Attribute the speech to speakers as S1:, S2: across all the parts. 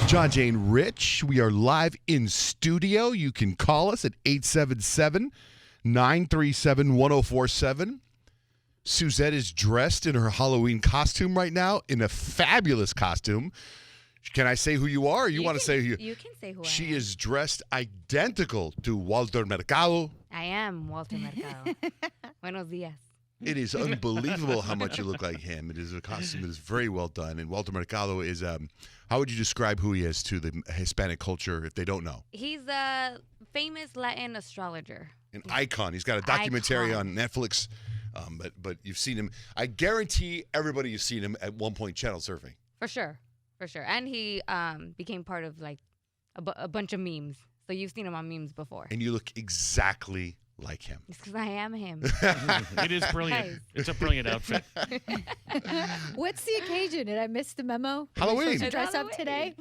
S1: John Jane Rich. We are live in studio. You can call us at 877-937-1047. Suzette is dressed in her Halloween costume right now, in a fabulous costume. Can I say who you are, or you want to say who
S2: you can say who I am.
S1: She is dressed identical to Walter Mercado.
S2: I am Walter Mercado. Buenos dias.
S1: It is unbelievable how much you look like him. It is a costume that is very well done. And Walter Mercado is, how would you describe who he is to the Hispanic culture if they don't know?
S2: He's a famous Latin astrologer.
S1: An icon. He's got a documentary on Netflix, but you've seen him. I guarantee everybody you've seen him at one point channel surfing.
S2: For sure. For sure. And he became part of like a bunch of memes. So you've seen him on memes before.
S1: And you look exactly like him.
S2: It's because I am him.
S3: It is brilliant.
S2: Nice.
S3: It's a brilliant outfit.
S4: What's the occasion? Did I miss the memo?
S1: Halloween.
S4: Are we supposed to dress
S2: Halloween.
S4: up today?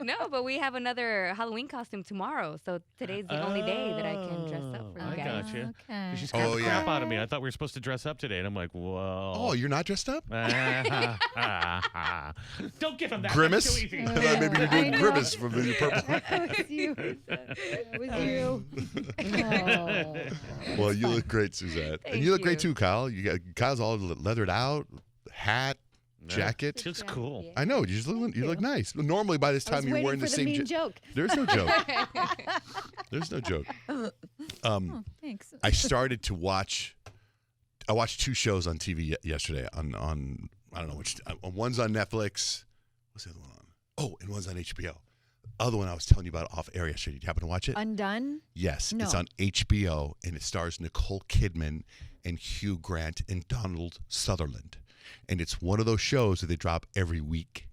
S2: No, but we have another Halloween costume tomorrow. So today's the only day that I can dress up for you
S3: I
S2: guys.
S3: gotcha.
S4: Okay.
S3: She scared the
S1: yeah.
S3: crap out of me. I thought we were supposed to dress up today, and I'm like, whoa.
S1: Oh, you're not dressed up?
S3: Don't give him that.
S1: Grimace?
S3: That's too easy.
S1: I thought maybe you're doing
S4: I know.
S1: Grimace from the purple.
S4: That was you. That was you. Oh.
S1: Well, you look great, Suzette. And
S2: Thank
S1: you look great
S2: you.
S1: too, Kyle. Kyle's all leathered out, hat, jacket.
S3: It looks cool.
S2: Yeah.
S1: I know. You look nice. Normally, by this
S4: I was
S1: time, you're
S4: waiting
S1: wearing
S4: for
S1: the
S4: the
S1: same
S4: mean joke.
S1: There's no joke. There's no joke.
S4: Oh, thanks.
S1: I started to watch. I watched two shows on TV yesterday. On I don't know which. One's on Netflix. What's the other one on? Oh, and one's on HBO. Other one I was telling you about off air yesterday. Did you happen to watch it?
S4: Undone?
S1: Yes,
S4: No.
S1: it's on HBO, and it stars Nicole Kidman and Hugh Grant and Donald Sutherland. And it's one of those shows that they drop every week,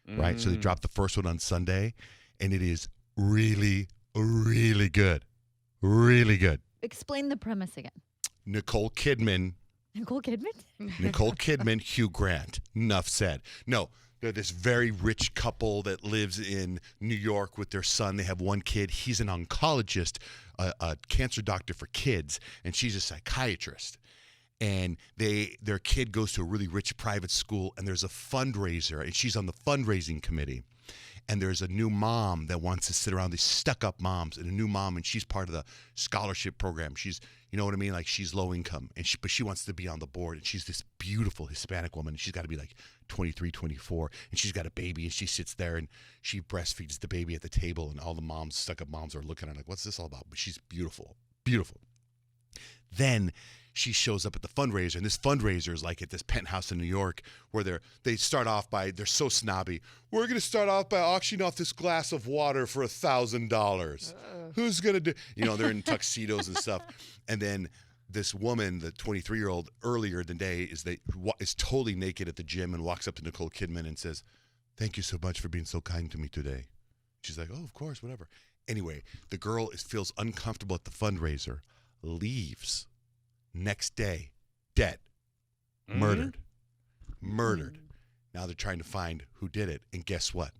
S1: right? So they drop the first one on Sunday, and it is really, really good. Really good.
S4: Explain the premise again.
S1: Nicole Kidman,
S4: Nicole Kidman?
S1: Hugh Grant. Enough said. No, they're this very rich couple that lives in New York with their son. They have one kid. He's an oncologist, a cancer doctor for kids, and she's a psychiatrist. And their kid goes to a really rich private school, and there's a fundraiser, and she's on the fundraising committee. And there's a new mom that wants to sit around, these stuck-up moms, and a new mom, and she's part of the scholarship program. She's, you know what I mean? Like, she's low income, but she wants to be on the board, and she's this beautiful Hispanic woman. She's got to be like 23, 24, and she's got a baby, and she sits there, and she breastfeeds the baby at the table, and all the moms, stuck-up moms, are looking at her like, what's this all about? But she's beautiful, beautiful. Then she shows up at the fundraiser, and this fundraiser is like at this penthouse in New York where they start off by, they're so snobby. We're going to start off by auctioning off this glass of water for $1,000. Who's going to do, they're in tuxedos and stuff. And then this woman, the 23-year-old, earlier in the day is totally naked at the gym and walks up to Nicole Kidman and says, "Thank you so much for being so kind to me today." She's like, "Oh, of course, whatever." Anyway, the girl feels uncomfortable at the fundraiser, leaves. Next day, dead, murdered. Now they're trying to find who did it. And guess what?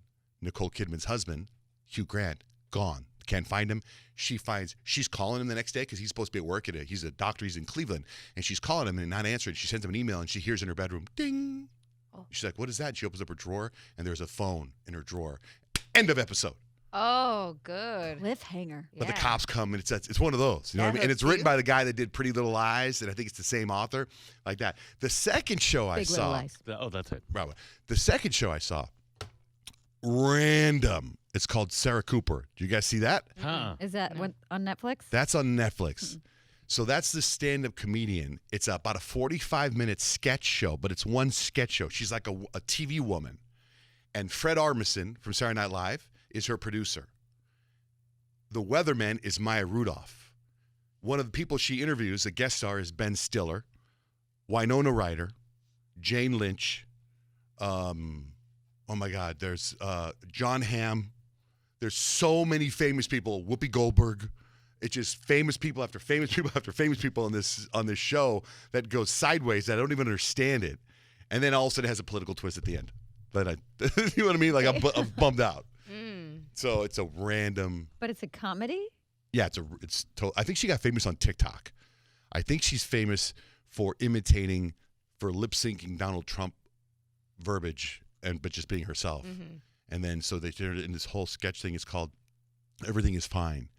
S1: Nicole Kidman's husband, Hugh Grant, gone. Can't find him. She's calling him the next day because he's supposed to be at work. He's a doctor. He's in Cleveland. And she's calling him and not answering. She sends him an email, and she hears in her bedroom, ding.
S4: Oh.
S1: She's like, "What is that?" And she opens up her drawer, and there's a phone in her drawer. End of episode.
S2: Oh, good.
S4: Cliffhanger.
S1: But the
S2: Yeah.
S1: cops come, and it's one of those. You know what I mean? And it's written by the guy that did Pretty Little Lies, and I think it's the same author, like that. The second show I
S4: Big Little
S1: saw,
S4: Lies.
S3: Oh, that's it.
S1: right, the second show I saw, random. It's called Sarah Cooper. Do you guys see that?
S3: Huh.
S4: Is that on Netflix?
S1: That's on Netflix. So that's the stand-up comedian. It's about a 45-minute sketch show, but it's one sketch show. She's like a TV woman. And Fred Armisen from Saturday Night Live is her producer. The weatherman is Maya Rudolph. One of the people she interviews, a guest star, is Ben Stiller, Winona Ryder, Jane Lynch. Oh my God, there's John Hamm. There's so many famous people. Whoopi Goldberg. It's just famous people after famous people after famous people on this show that goes sideways. I don't even understand it, and then all of a sudden it has a political twist at the end. But you know what I mean? Like I'm bummed out. So it's a random.
S4: But it's a comedy?
S1: Yeah, I think she got famous on TikTok. I think she's famous for lip syncing Donald Trump verbiage but just being herself. And then so they turned it in this whole sketch thing. It's called Everything Is Fine.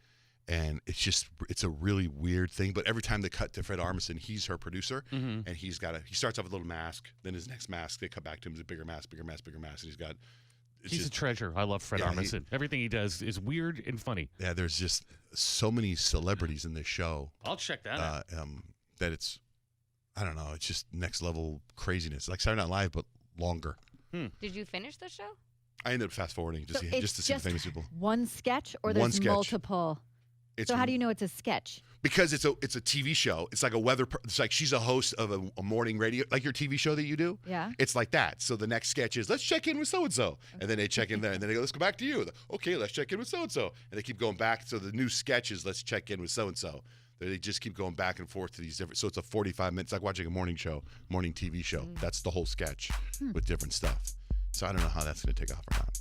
S1: And it's a really weird thing. But every time they cut to Fred Armisen, he's her producer. And he starts off with a little mask. Then his next mask, they cut back to him, a bigger mask, bigger mask, bigger mask. And
S3: he's a treasure. I love Fred Armisen. Everything he does is weird and funny.
S1: Yeah, there's just so many celebrities in this show.
S3: I'll check that out.
S1: That it's, I don't know, it's just next level craziness. Like Saturday Night Live, but longer.
S2: Did you finish the show?
S1: I ended up fast forwarding
S4: So
S1: to
S4: it's
S1: see the famous people.
S4: One sketch, or
S1: One
S4: there's
S1: sketch.
S4: multiple. So how do you know it's a sketch?
S1: Because it's a TV show. It's like it's like she's a host of a morning radio, like your TV show that you do.
S4: Yeah.
S1: It's like that. So the next sketch is, let's check in with so-and-so. And then they check in there. And then they go, let's go back to you. Okay, let's check in with so-and-so. And they keep going back. So the new sketch is, let's check in with so-and-so. They just keep going back and forth to these different. So it's a 45 minutes, like watching a morning TV show. That's the whole sketch with different stuff. So I don't know how that's going to take off or not.